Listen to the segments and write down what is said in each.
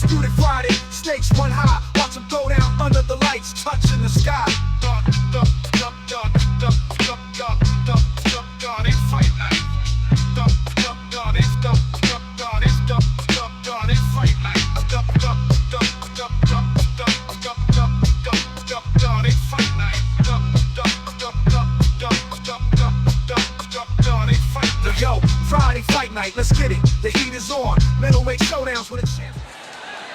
Undisputed Friday, stakes one high. Watch them go down under the lights, touching the sky. It's fight night. It's fight night. Yo, Friday fight night, let's get it. The heat is on. Middleweight showdowns with a chance.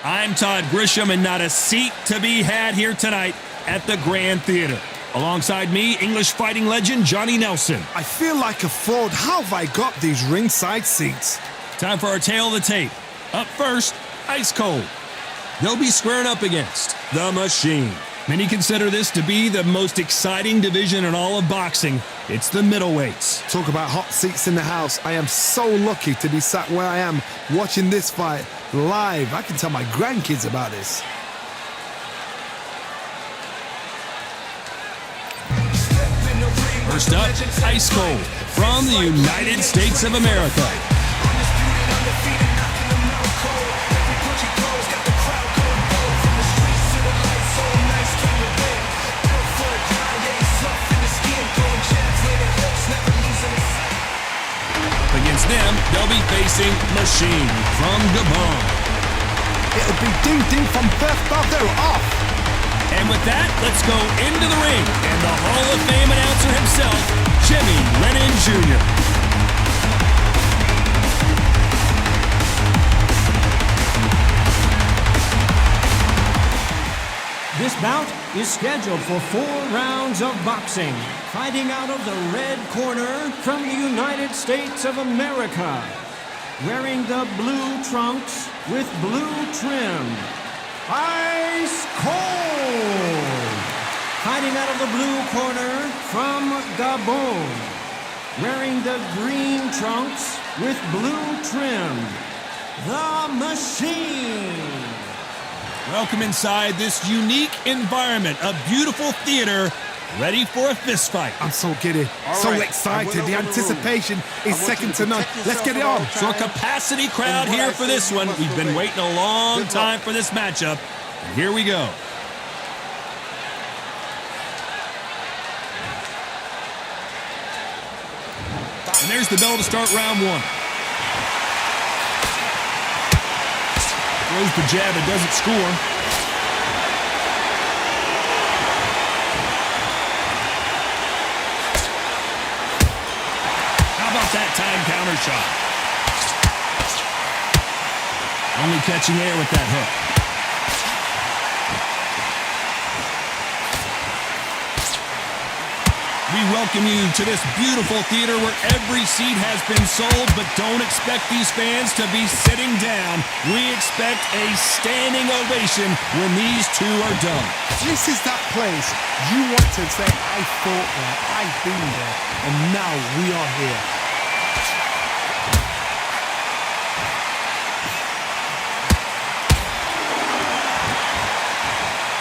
I'm Todd Grisham, and not a seat to be had here tonight at the Grand Theater. Alongside me, English fighting legend Johnny Nelson. I feel like a fraud. How have I got these ringside seats? Time for our tale of the tape. Up first, Ice Cold. They'll be squaring up against The Machine. Many consider this to be the most exciting division in all of boxing. It's the middleweights. Talk about hot seats in the house. I am so lucky to be sat where I am watching this fight live. I can tell my grandkids about this. First up, Ice Cold from the United States of America. Against them, they'll be facing Machine from Gabon. It'll be ding-ding from Puerto off. And with that, let's go into the ring. And the Hall of Fame announcer himself, Jimmy Lennon Jr. This bout is scheduled for 4 rounds of boxing. Fighting out of the red corner from the United States of America. Wearing the blue trunks with blue trim. Ice Cold! Fighting out of the blue corner from Gabon. Wearing the green trunks with blue trim. The Machine! Welcome inside this unique environment, a beautiful theater, ready for a fist fight. I'm so giddy, so excited. The anticipation is second to none. Let's get it on. So a capacity crowd here for this one. We've been waiting a long time for this matchup. And here we go. And there's the bell to start round 1. Throws the jab, it doesn't score. How about that time counter shot? Only catching air with that hook. We welcome you to this beautiful theater where every seat has been sold, but don't expect these fans to be sitting down. We expect a standing ovation when these two are done. This is that place you want to say, I fought there, I've been there, and now we are here.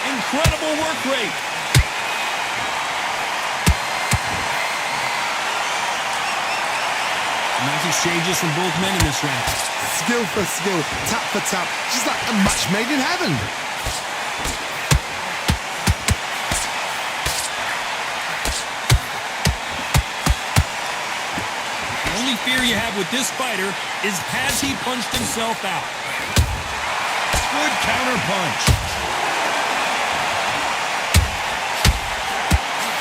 Incredible work rate. Nice exchanges from both men in this round. Skill for skill, tap for tap, just like a match made in heaven. The only fear you have with this fighter is has he punched himself out? Good counter punch.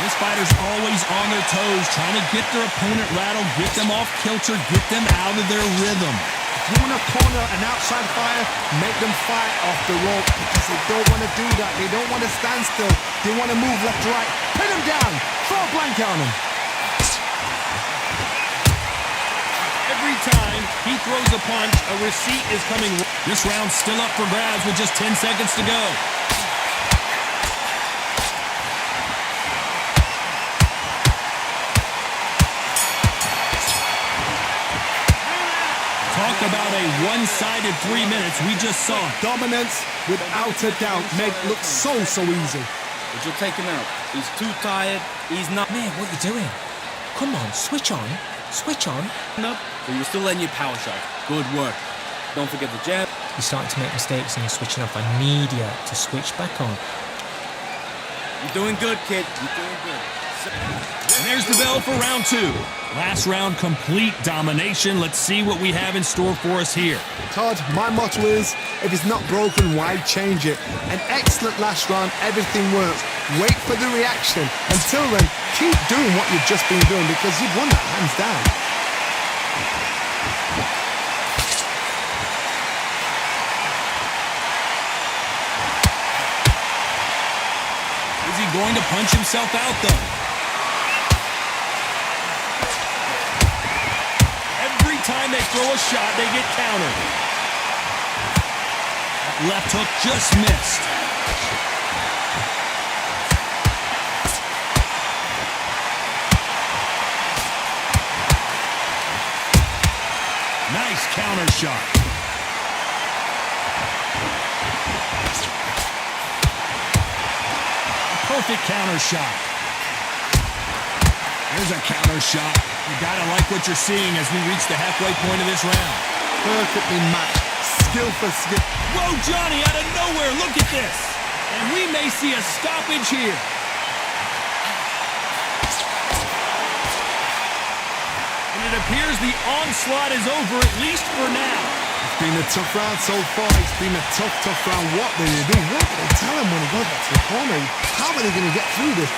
This fighter's always on their toes, trying to get their opponent rattled, get them off kilter, get them out of their rhythm. If you want to corner an outside fighter, make them fight off the rope because they don't want to do that. They don't want to stand still. They want to move left to right. Pin them down. Throw a blanket on them. Every time he throws a punch, a receipt is coming. This round's still up for grabs with just 10 seconds to go. Talk about a one-sided 3 minutes. We just saw it. Dominance, without a doubt, make look so easy. But you'll take him out. He's too tired. He's not. Man, what are you doing? Come on, switch on. Switch on. Up, but you're still letting your power shot. Good work. Don't forget the jab. you're starting to make mistakes and you're switching off. I need you to switch back on. You're doing good, kid. You're doing good. And there's the bell for round 2. Last round, complete domination. Let's see what we have in store for us here. Todd, my motto is, if it's not broken, why change it? An excellent last round, everything works. Wait for the reaction. Until then, keep doing what you've just been doing because you've won that hands down. Is he going to punch himself out, though? Every time they throw a shot, they get countered. That left hook just missed. Nice counter shot. Perfect counter shot. There's a counter shot. You gotta like what you're seeing as we reach the halfway point of this round. Perfectly matched. Skill for skill. Whoa, Johnny, out of nowhere, look at this. And we may see a stoppage here. And it appears the onslaught is over, at least for now. It's been a tough round so far. It's been a tough round. What do they do? What do they tell him when he goes back to the corner? How are they going to get through this?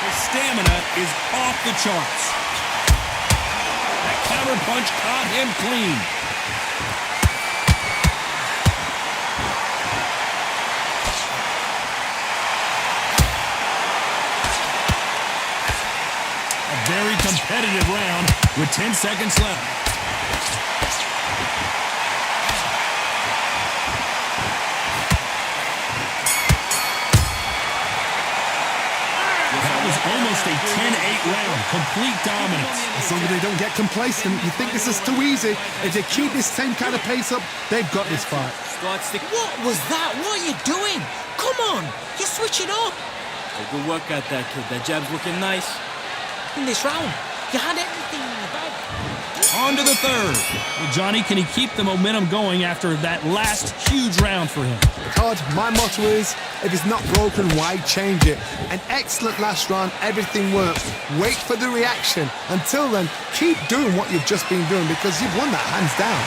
His stamina is off the charts. That counter punch caught him clean. A very competitive round with 10 seconds left. That was almost a 10-8 round. Complete dominance. As long as they don't get complacent, you think this is too easy. If they keep this same kind of pace up, they've got this fight. Start stick. What was that? What are you doing? Come on, you're switching up. Oh, good work out that kid. That jab's looking nice. In this round, you had everything in the bag. On to the third. Well, Johnny, can he keep the momentum going after that last huge round for him? Todd, my motto is, if it's not broken, why change it? An excellent last round, everything works. Wait for the reaction. Until then, keep doing what you've just been doing because you've won that hands down.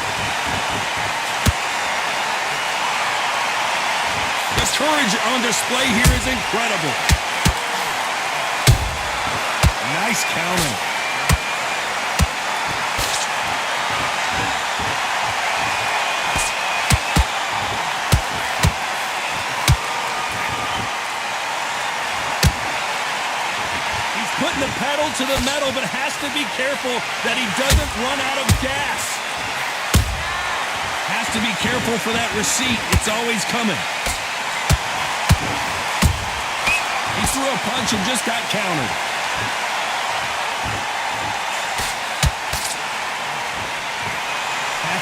The courage on display here is incredible. Nice counter. He's putting the pedal to the metal, but has to be careful that he doesn't run out of gas. Has to be careful for that receipt. It's always coming. He threw a punch and just got countered.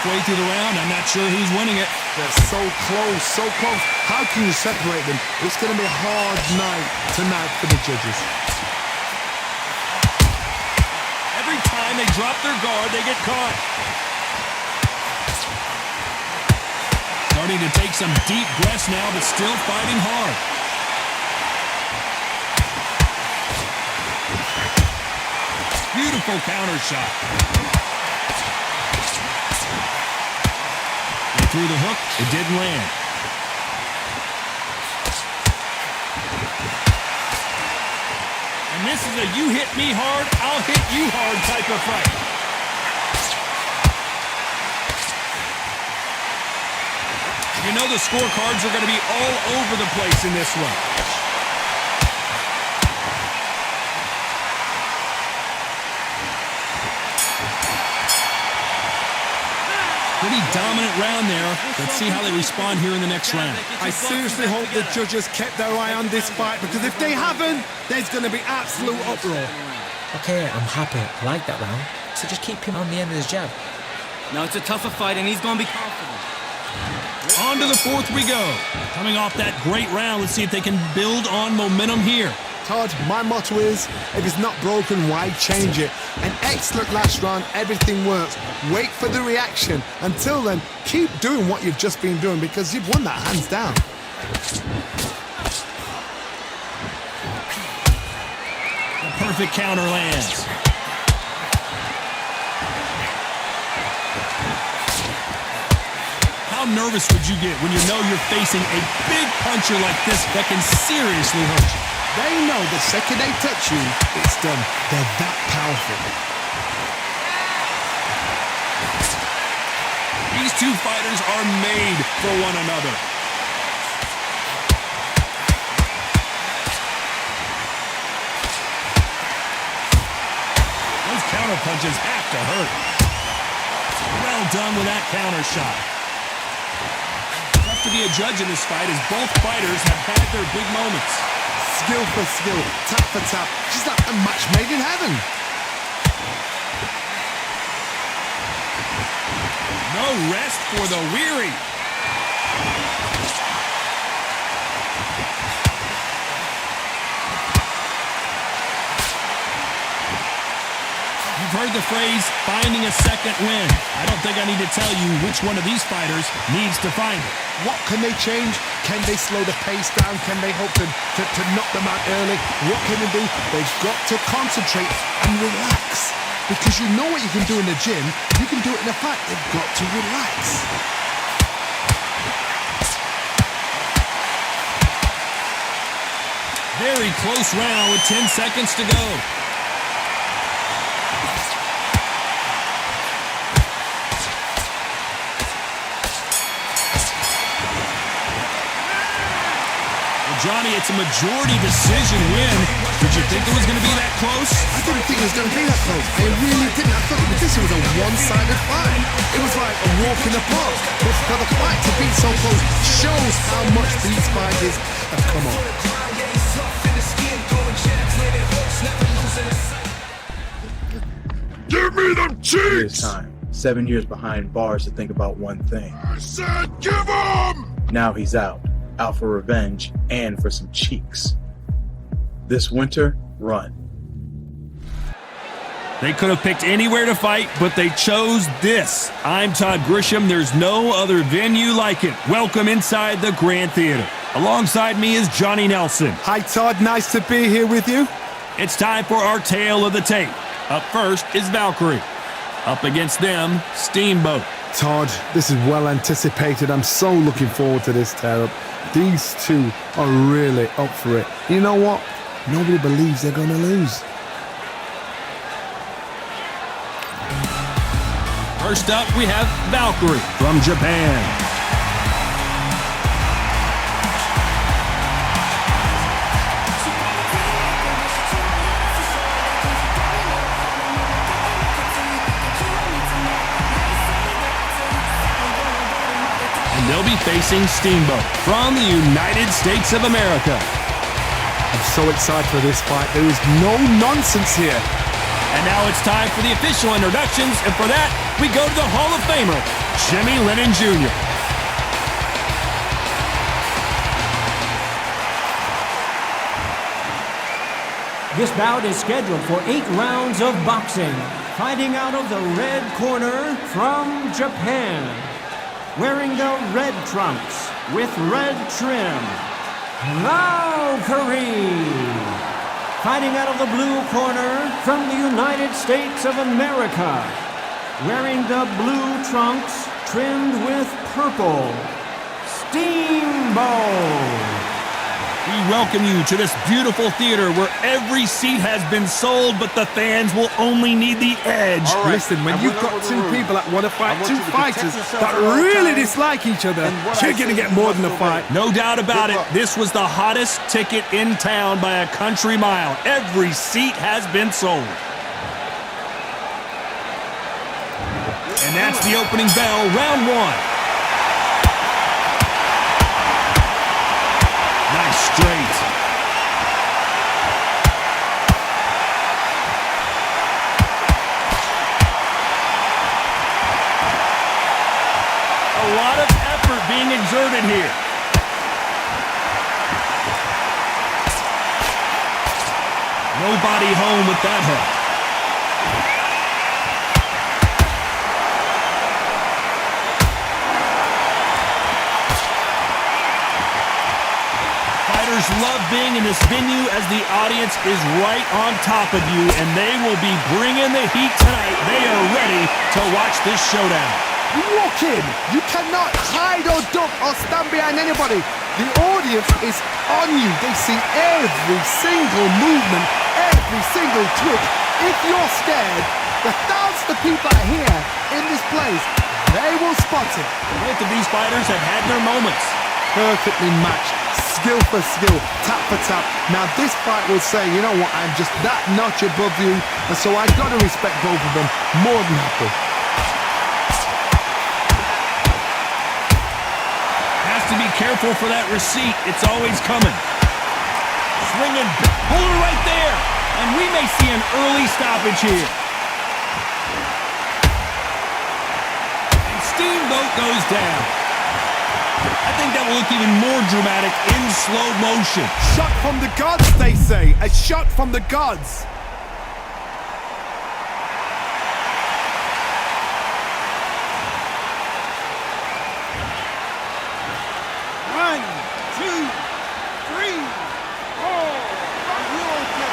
Halfway through the round, I'm not sure who's winning it. They're so close, so close. How can you separate them? It's going to be a hard night tonight for the judges. Every time they drop their guard, they get caught. Starting to take some deep breaths now, but still fighting hard. Beautiful counter shot. They threw the hook. It didn't land. And this is a you hit me hard, I'll hit you hard type of fight. You know the scorecards are going to be all over the place in this one. Pretty dominant round there. Let's see how they respond here in the next round. I seriously hope the judges kept their eye on this fight because if they haven't, there's going to be absolute uproar. Okay, I'm happy. I like that round. So just keep him on the end of his jab. Now it's a tougher fight, and he's going to be confident. On to the fourth we go. Coming off that great round, let's see if they can build on momentum here. Todd, my motto is, if it's not broken, why change it? An excellent last round, everything works. Wait for the reaction. Until then, keep doing what you've just been doing because you've won that hands down. The perfect counter lands. How nervous would you get when you know you're facing a big puncher like this that can seriously hurt you? They know the second they touch you, it's done. They're that powerful. These two fighters are made for one another. Those counter punches have to hurt. Well done with that counter shot. Tough to be a judge in this fight as both fighters have had their big moments. Skill for skill, tap for tap. She's like a match made in heaven. No rest for the weary. You've heard the phrase, finding a second win. I don't think I need to tell you which one of these fighters needs to find it. What can they change? Can they slow the pace down? Can they hope to knock them out early? What can they do? They've got to concentrate and relax. Because you know what you can do in the gym, you can do it in a fight. They've got to relax. Very close round with 10 seconds to go. Johnny, it's a majority decision win. Did you think it was going to be that close? I didn't think it was going to be that close. I really didn't. I thought this was a one-sided fight. It was like a walk in the park. But for the fight to be so close shows how much these fighters have come on. Give me them This cheeks! time, 7 years behind bars to think about one thing. I said give them! Now he's out for revenge and for some cheeks. This winter, run. They could have picked anywhere to fight, but they chose this. I'm Todd Grisham. There's no other venue like it. Welcome inside the Grand Theater. Alongside me is Johnny Nelson. Hi, Todd. Nice to be here with you. It's time for our tale of the tape. Up first is Valkyrie. Up against them, Steamboat. Todd, this is well anticipated. I'm so looking forward to this tear-up. These two are really up for it. You know what? Nobody believes they're going to lose. First up, we have Valkyrie from Japan. They'll be facing Steamboat from the United States of America. I'm so excited for this fight. There is no nonsense here. And now it's time for the official introductions, and for that, we go to the Hall of Famer, Jimmy Lennon Jr. This bout is scheduled for 8 rounds of boxing. Fighting out of the red corner from Japan. Wearing the red trunks with red trim, Valkyrie. Fighting out of the blue corner from the United States of America. Wearing the blue trunks trimmed with purple, Steamboat. We welcome you to this beautiful theater where every seat has been sold, but the fans will only need the edge. Right. Listen, when you've got two people that want to fight, two fighters that really dislike each other, you're going to get more than a fight. No doubt about it, this was the hottest ticket in town by a country mile. Every seat has been sold. And that's the opening bell, round one. Nice straight. A lot of effort being exerted here. Nobody home with that help. Fighters love being in this venue as the audience is right on top of you, and they will be bringing the heat tonight. They are ready to watch this showdown. You walk in, you cannot hide or duck or stand behind anybody. The audience is on you. They see every single movement, every single twitch. If you're scared, the thousands of people that are here in this place, they will spot it. Both of these fighters have had their moments. Perfectly matched, skill for skill, tap for tap. Now this fight will say, you know what, I'm just that notch above you, and so I got to respect both of them more than happy. Has to be careful for that receipt. It's always coming. Swinging, pull her right there, and we may see an early stoppage here. And Steamboat goes down. I think that will look even more dramatic in slow motion. Shot from the gods, they say. A shot from the gods. One, two, three, four. Are you okay?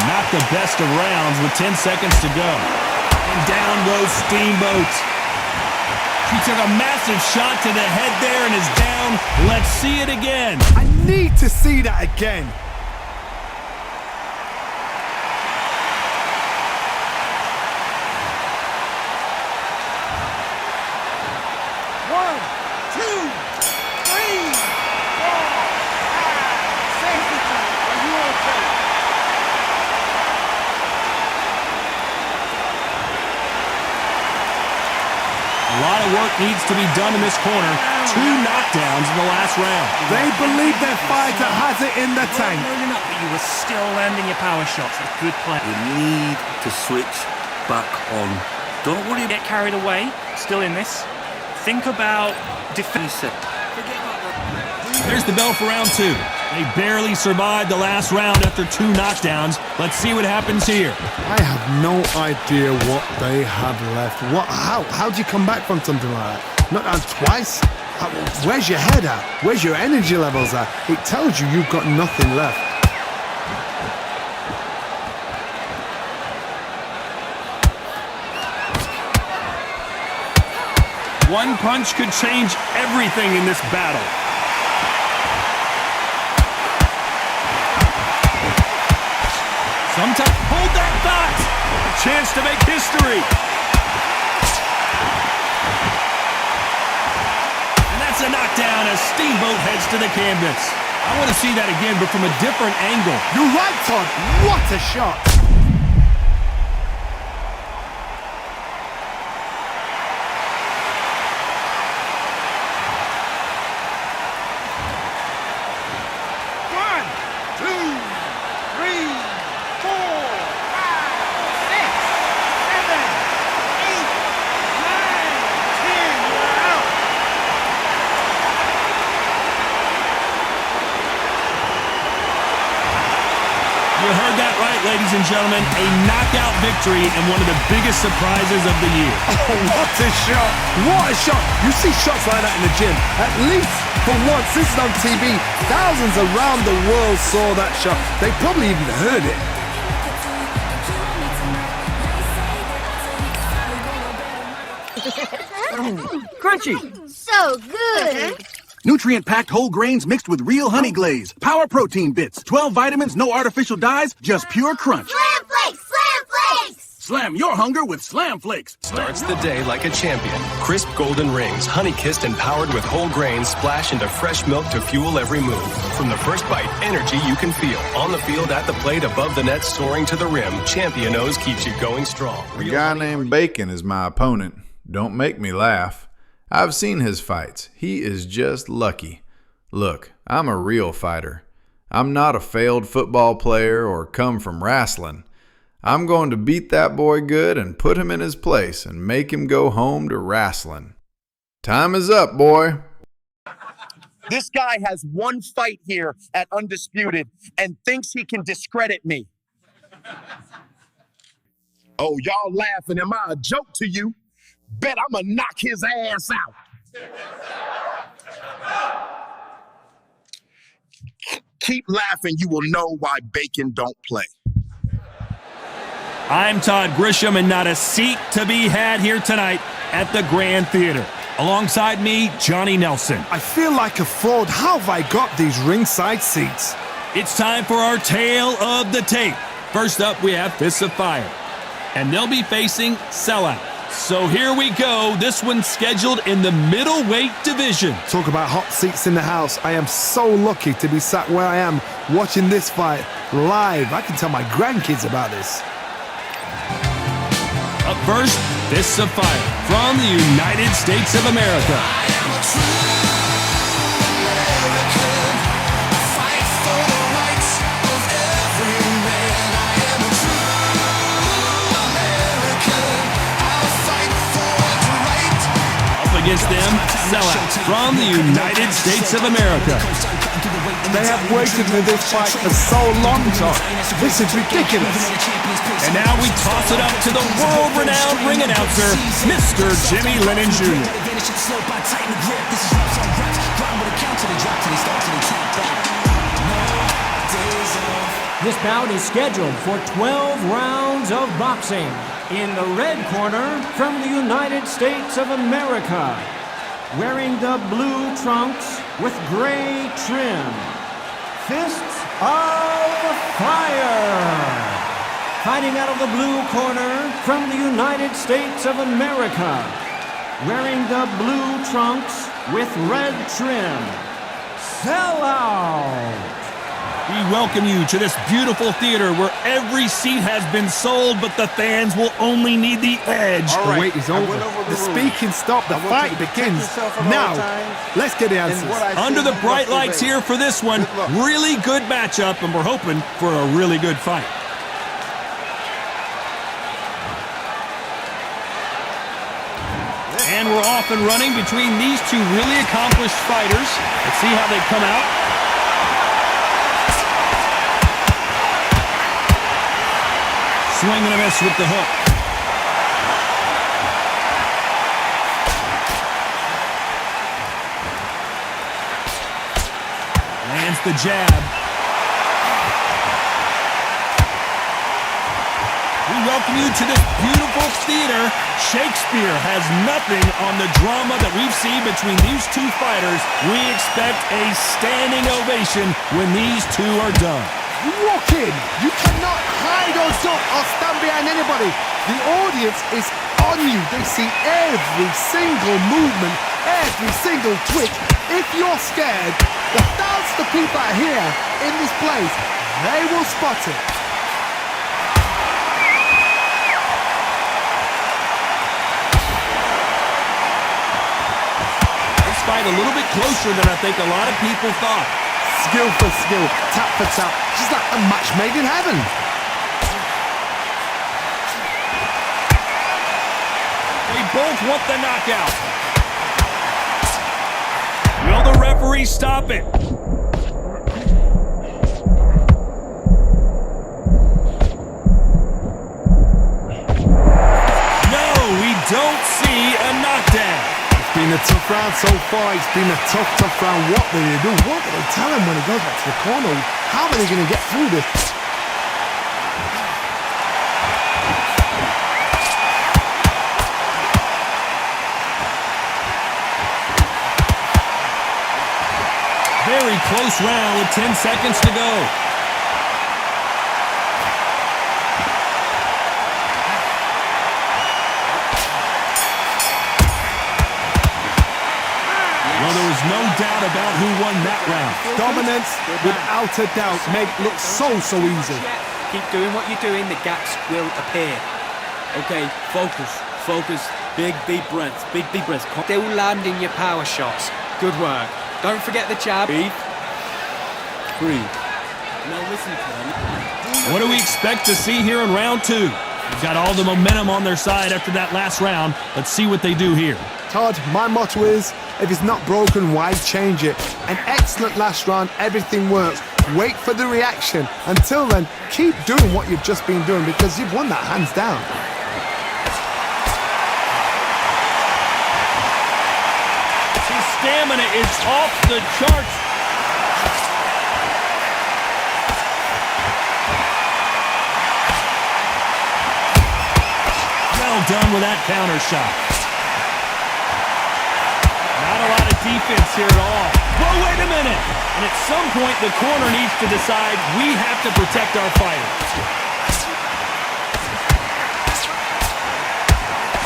Not the best of rounds with 10 seconds to go. And down goes Steamboat. She took a massive shot to the head there and is down. Let's see it again. I need to see that again. One, two, three, four, five. Safety time. Are you okay? A lot of work needs to be done in this corner. 2 knockdowns in the last round. They believe their fighter has it in the tank. Loading up, but you were still landing your power shots. A good play. You need to switch back on. Don't worry about Get carried away. Still in this. Think about defense. There's the bell for round 2. They barely survived the last round after 2 knockdowns. Let's see what happens here. I have no idea what they have left. How do you come back from something like that? Not down twice? Where's your head at? Where's your energy levels at? It tells you you've got nothing left. One punch could change everything in this battle. Sometimes, hold that thought! A chance to make history. And that's a knockdown as Steamboat heads to the canvas. I want to see that again, but from a different angle. You're right, Todd. What a shot. One, two, three, four, five, six, seven, eight, nine, 10. You're out. You heard that right, ladies and gentlemen. A knockout victory and one of the biggest surprises of the year. Oh, what a shot. What a shot. You see shots like that in the gym. At least for once, this is on TV. Thousands around the world saw that shot. They probably even heard it. Crunchy. So good. Nutrient-packed whole grains mixed with real honey glaze. Power protein bits. 12 vitamins, no artificial dyes, just pure crunch. Slam Flakes! Slam Flakes! Slam your hunger with Slam Flakes. Starts the day like a champion. Crisp golden rings, honey-kissed and powered with whole grains, splash into fresh milk to fuel every move. From the first bite, energy you can feel. On the field, at the plate, above the net, soaring to the rim. Champion O's keeps you going strong. A guy named Bacon is my opponent. Don't make me laugh. I've seen his fights. He is just lucky. Look, I'm a real fighter. I'm not a failed football player or come from wrestling. I'm going to beat that boy good and put him in his place and make him go home to wrestling. Time is up, boy. This guy has one fight here at Undisputed and thinks he can discredit me. Oh, y'all laughing. Am I a joke to you? Bet I'm gonna knock his ass out. Keep laughing, you will know why bacon don't play. I'm Todd Grisham, and not a seat to be had here tonight at the Grand Theater. Alongside me, Johnny Nelson. I feel like a fraud. How have I got these ringside seats? It's time for our tale of the tape. First up, we have Fists of Fire, and they'll be facing Sellout. So here we go. This one's scheduled in the middleweight division. Talk about hot seats in the house. I am so lucky to be sat where I am watching this fight live. I can tell my grandkids about this. Up first, Fists of Fire from the United States of America. Against them, Sellout from the United States of America. They have waited for this fight for so long, Todd. This is ridiculous. And now we toss it up to the world-renowned ring announcer, Mr. Jimmy Lennon Jr. This bout is scheduled for 12 rounds of boxing. In the red corner, from the United States of America, wearing the blue trunks with gray trim, Fists of Fire. Fighting out of the blue corner, from the United States of America, wearing the blue trunks with red trim, Sellout. We welcome you to this beautiful theater where every seat has been sold, but the fans will only need the edge. All right. The wait is over. The speaking stopped. The fight begins now. Let's get the answers. Under the bright lights here for this one, really good matchup, and we're hoping for a really good fight. And we're off and running between these two really accomplished fighters. Let's see how they come out. Swing and a miss with the hook. Lands the jab. We welcome you to this beautiful theater. Shakespeare has nothing on the drama that we've seen between these two fighters. We expect a standing ovation when these two are done. You walk in, you cannot hide or duck or stand behind anybody. The audience is on you. They see every single movement, every single twitch. If you're scared, the thousands of people that are here in this place, they will spot it. This fight a little bit closer than I think a lot of people thought. Skill for skill, tap for tap, just like a match made in heaven. They both want the knockout. Will the referee stop it? No, we don't see a knockdown. It's been a tough round so far. It's been a tough round. What do they do? What do they tell him when he goes back to the corner? How are they going to get through this? Very close round with 10 seconds to go. Well, there was no doubt about who won that round. Dominance, without a doubt, made it look so easy. Keep doing what you're doing, the gaps will appear. Okay, focus. Big deep breaths. Still landing your power shots. Good work. Don't forget the jab. Breathe. Now listen to them. What do we expect to see here in round two? They've got all the momentum on their side after that last round. Let's see what they do here. Todd, my motto is, if it's not broken, why change it? An excellent last round, everything works. Wait for the reaction. Until then, keep doing what you've just been doing because you've won that hands down. His stamina is off the charts. Well done with that counter shot. Not a lot of defense here at all. Well, wait a minute. And at some point, the corner needs to decide we have to protect our fighters.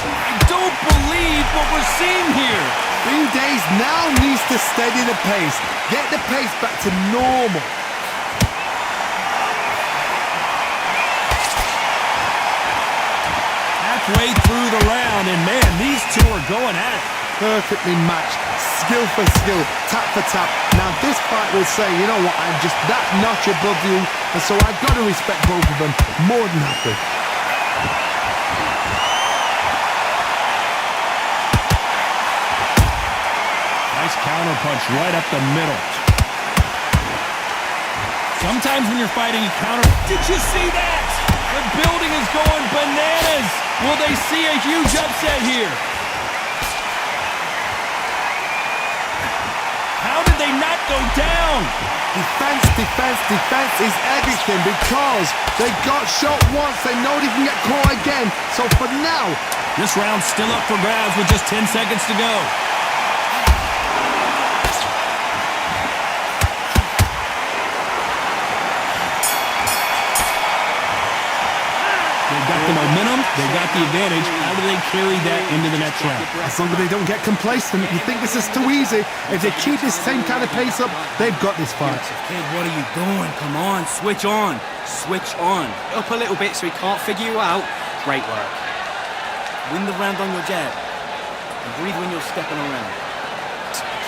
I don't believe what we're seeing here. B-Days now needs to steady the pace. Get the pace back to normal. Halfway through the round, and man, these two are going at it. Perfectly matched, skill for skill, tap for tap. Now this fight will say, you know what, I'm just that notch above you, and so I've got to respect both of them. More than happy. Nice counter punch right up the middle. Sometimes when you're fighting a counter, did you see that? The building is going bananas. Will they see a huge upset here? How did they not go down? Defense, defense, defense is everything because they got shot once. They know they can get caught again. So for now, this round's still up for grabs with just 10 seconds to go. They've got the momentum, they've got the advantage. How do they carry that into the next round? As long as they don't get complacent, you think this is too easy. If they keep this same kind of pace up, they've got this fight. Kid, what are you doing? Come on, switch on. Switch on. Up a little bit so he can't figure you out. Great work. Win the round on your jab. And breathe when you're stepping around.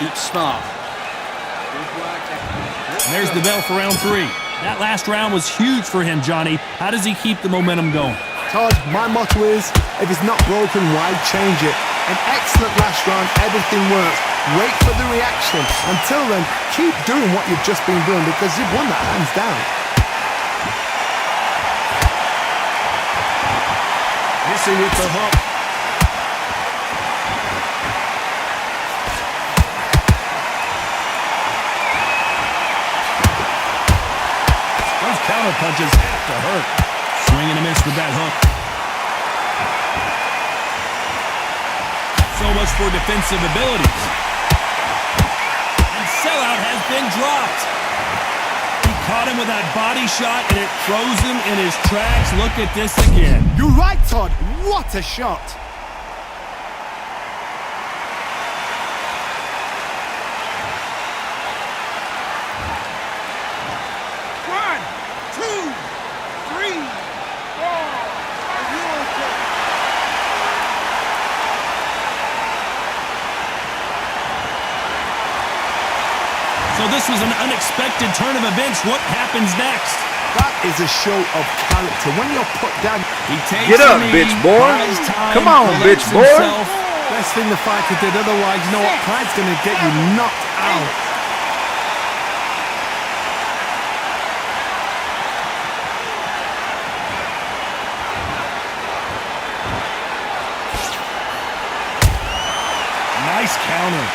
Keep smart. Good work. And there's the bell for round 3. That last round was huge for him, Johnny. How does he keep the momentum going? Todd, my motto is, if it's not broken, why change it? An excellent last round, everything works. Wait for the reaction. Until then, keep doing what you've just been doing because you've won that hands down. Missing with the hook. Counter punches have to hurt. Swing and a miss with that hook. So much for defensive abilities. And sellout has been dropped. He caught him with that body shot and it froze him in his tracks. Look at this again. You're right, Todd. What a shot. So this was an unexpected turn of events. What happens next? That is a show of character. When you're put down, he takes get up, bitch boy. Come on, bitch boy. Best thing the fighter did. Otherwise, you know what? Pride's going to get you knocked out. Nice counter.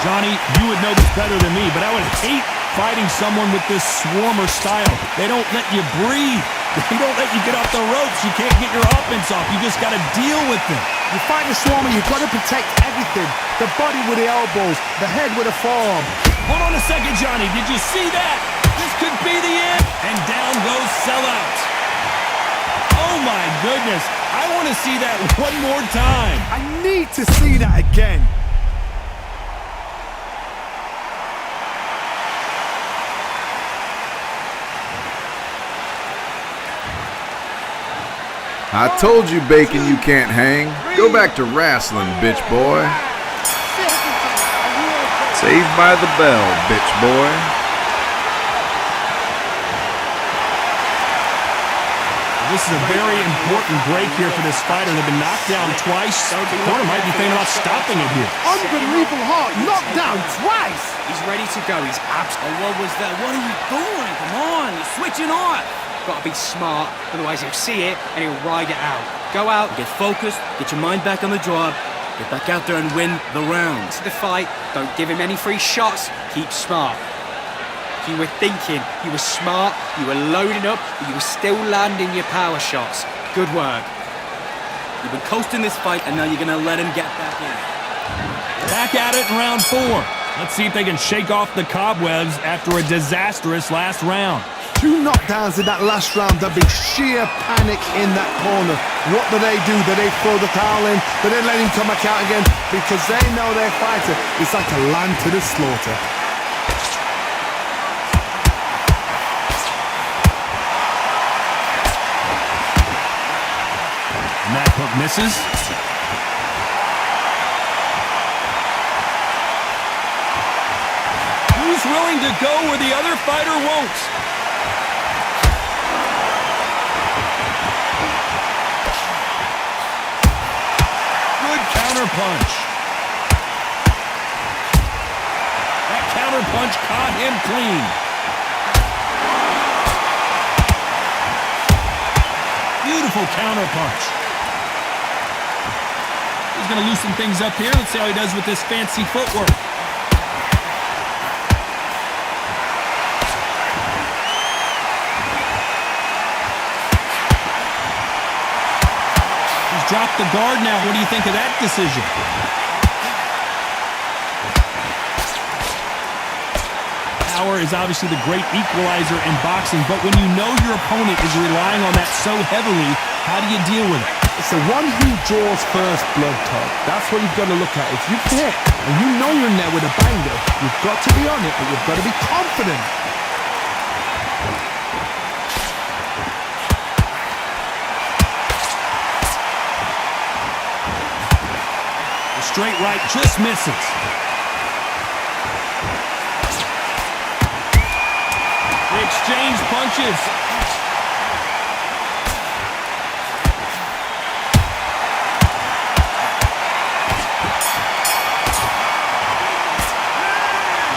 Johnny, you would know this better than me, but I would hate fighting someone with this swarmer style. They don't let you breathe. They don't let you get off the ropes. You can't get your offense off. You just got to deal with them. You fight the swarmer, you've got to protect everything. The body with the elbows, the head with the forearm. Hold on a second, Johnny. Did you see that? This could be the end. And down goes sellout. Oh, my goodness. I want to see that one more time. I need to see that again. I told you, Bacon, you can't hang. Go back to wrestling, bitch boy. Saved by the bell, bitch boy. This is a very important break here for this fighter. They've been knocked down twice. The corner might be thinking about stopping it here. Unbelievable hard, knocked down twice. He's ready to go. He's absolutely. Oh, what was that? What are you doing? Come on, you're switching off. Got to be smart, otherwise he'll see it and he'll ride it out. Go out, Get focused, get your mind back on the job, get back out there and win the round. to the fight. Don't give him any free shots. Keep smart. You were thinking, you were smart, you were loading up, but you were still landing your power shots. Good work. You've been coasting this fight, and now you're gonna let him get back in. Back at it in round 4. Let's see if they can shake off the cobwebs after a disastrous last round. 2 knockdowns in that last round. There'll be sheer panic in that corner. What do? Do they throw the towel in? Do they let him come back out again? Because they know their fighter is like a lamb to the slaughter. And that hook misses. Who's willing to go where the other fighter won't? Good counter punch. That counter punch caught him clean. Beautiful counter punch. He's going to loosen things up here. Let's see how he does with this fancy footwork. He's dropped the guard now. What do you think of that decision? Power is obviously the great equalizer in boxing, but when you know your opponent is relying on that so heavily, how do you deal with it? It's the one who draws first blood, Todd. That's what you've got to look at. If you hit and you know you're in there with a banger, you've got to be on it, but you've got to be confident. The straight right just misses. They exchange punches.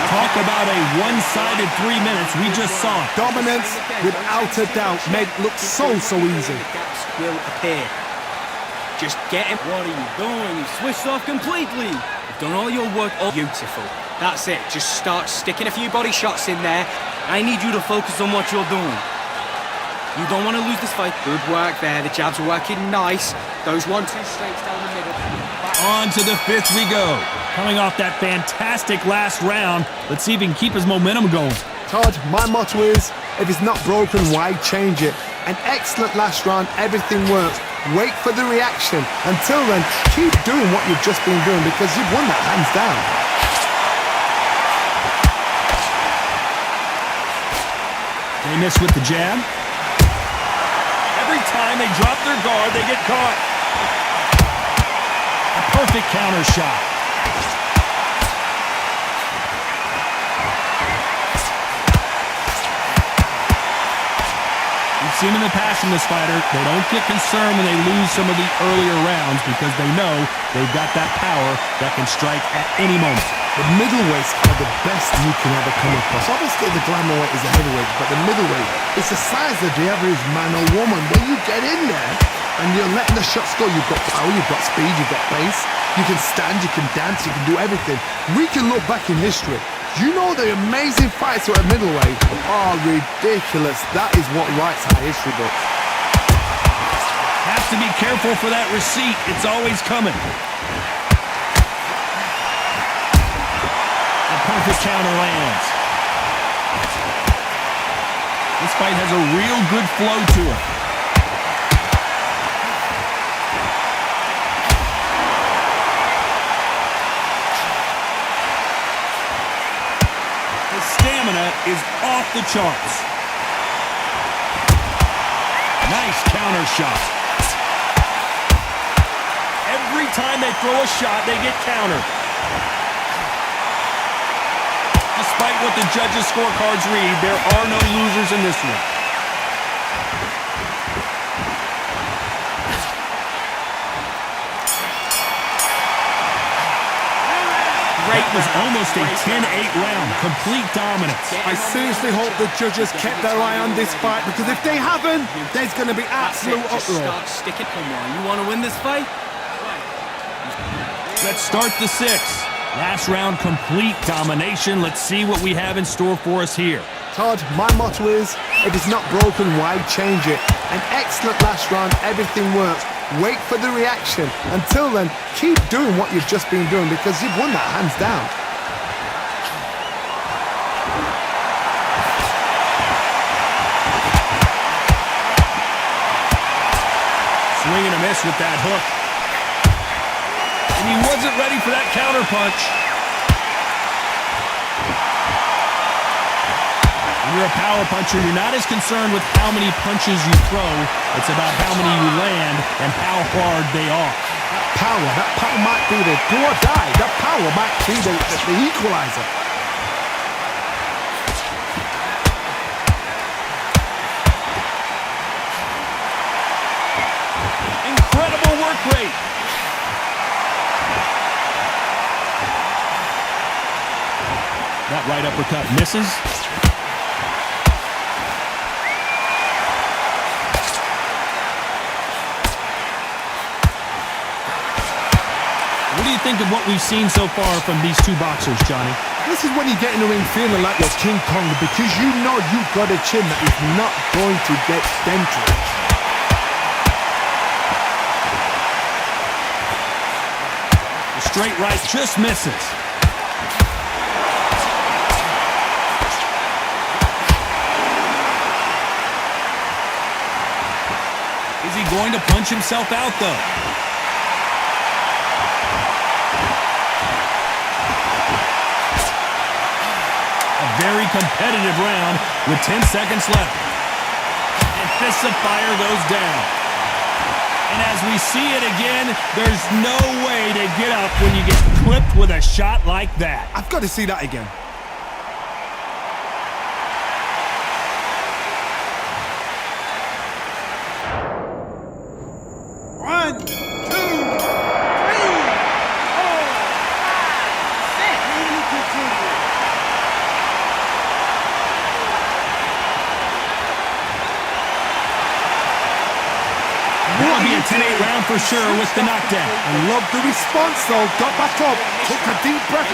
Talk about a one-sided 3 minutes. We just saw it. Dominance, without a doubt, made look so easy. Gaps will appear. Just get him. What are you doing? You switched off completely. You've done all your work. Beautiful. That's it. Just start sticking a few body shots in there. I need you to focus on what you're doing. You don't want to lose this fight. Good work there. The jabs are working nice. Those 1-2 straights down the middle. On to the 5th we go. Coming off that fantastic last round, let's see if he can keep his momentum going. Todd, my motto is, if it's not broken, why change it? An excellent last round, everything works. Wait for the reaction. Until then, keep doing what you've just been doing because you've won that hands down. They miss with the jab. Every time they drop their guard, they get caught. A perfect counter shot. We've seen in the past from this fighter, they don't get concerned when they lose some of the earlier rounds because they know they've got that power that can strike at any moment. The middleweights are the best you can ever come across. Obviously, the glamour weight is a heavyweight, but the middleweight is the size of the average man or woman. When you get in there and you're letting the shots go, you've got power, you've got speed, you've got pace, you can stand, you can dance, you can do everything. We can look back in history. You know the amazing fights at middleweight are ridiculous. That is what writes our history books. Have to be careful for that receipt. It's always coming. A perfect counter lands. This fight has a real good flow to it. Is off the charts. Nice counter shot. Every time they throw a shot, they get countered. Despite what the judges' scorecards read, there are no losers in this one. That was almost a 10-8 round, complete dominance. I seriously hope the judges kept their eye on this fight, because if they haven't, there's going to be absolute uproar. Start sticking. Come on, you want to win this fight? Let's start the sixth. Last round, complete domination. Let's see what we have in store for us here. Todd, my motto is, if it's not broken, why change it? An excellent last round, everything works. Wait for the reaction. Until then, keep doing what you've just been doing, because you've won that hands down. Swing and a miss with that hook. And he wasn't ready for that counter punch. When you're a power puncher, you're not as concerned with how many punches you throw. It's about how many you land and how hard they are. That power might be the do or die. That power might be the equalizer. Incredible work rate. That right uppercut misses. What do you think of what we've seen so far from these two boxers, Johnny? This is when you get in the ring feeling like you're King Kong, because you know you've got a chin that is not going to get dented. The straight right just misses. Is he going to punch himself out, though? Very competitive round with 10 seconds left. And Fists of Fire goes down. And as we see it again, there's no way to get up when you get clipped with a shot like that. I've got to see that again. That'll be a 10-8 round for sure with the knockdown. I love the response, though. Got back up, took a deep breath.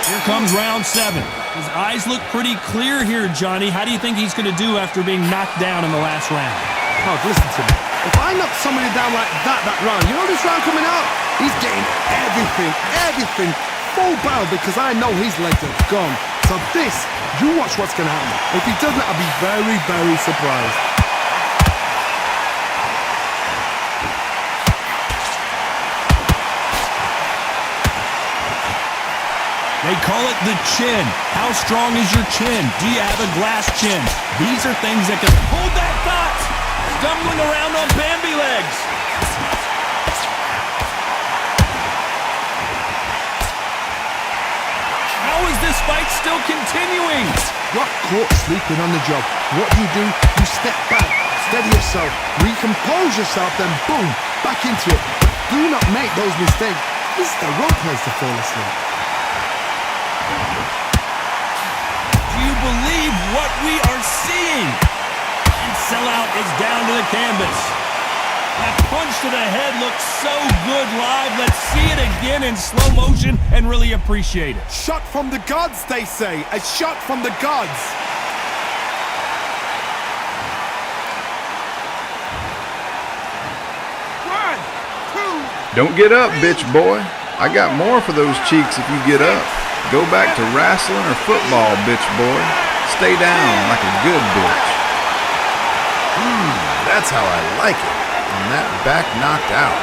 Here comes round 7. His eyes look pretty clear here, Johnny. How do you think he's going to do after being knocked down in the last round? Oh, listen to me. If I knock somebody down like that round, you know this round coming out? He's getting everything full barrel, because I know his legs are gone. So this, you watch what's going to happen. If he doesn't, I'll be very, very surprised. They call it the chin. How strong is your chin? Do you have a glass chin? These are things that can hold that thought. Stumbling around on Bambi legs. How is this fight still continuing? You're caught sleeping on the job. What do? You step back, steady yourself, recompose yourself, then boom, back into it. Do not make those mistakes. This is the wrong place to fall asleep. Do you believe what we are seeing? And Sellout is down to the canvas. That punch to the head looks so good live. Let's see it again in slow motion and really appreciate it. Shot from the gods, they say. A shot from the gods. One, two. Don't get up, bitch boy. I got more for those cheeks if you get up. Go back to wrestling or football, bitch boy. Stay down like a good bitch. That's how I like it. And that back knocked out.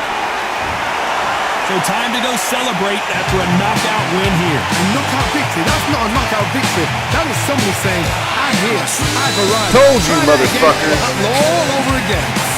So time to go celebrate after a knockout win here. A knockout victory? That's not a knockout victory. That is somebody saying, I'm here, I've arrived. Told you, motherfuckers. All over again.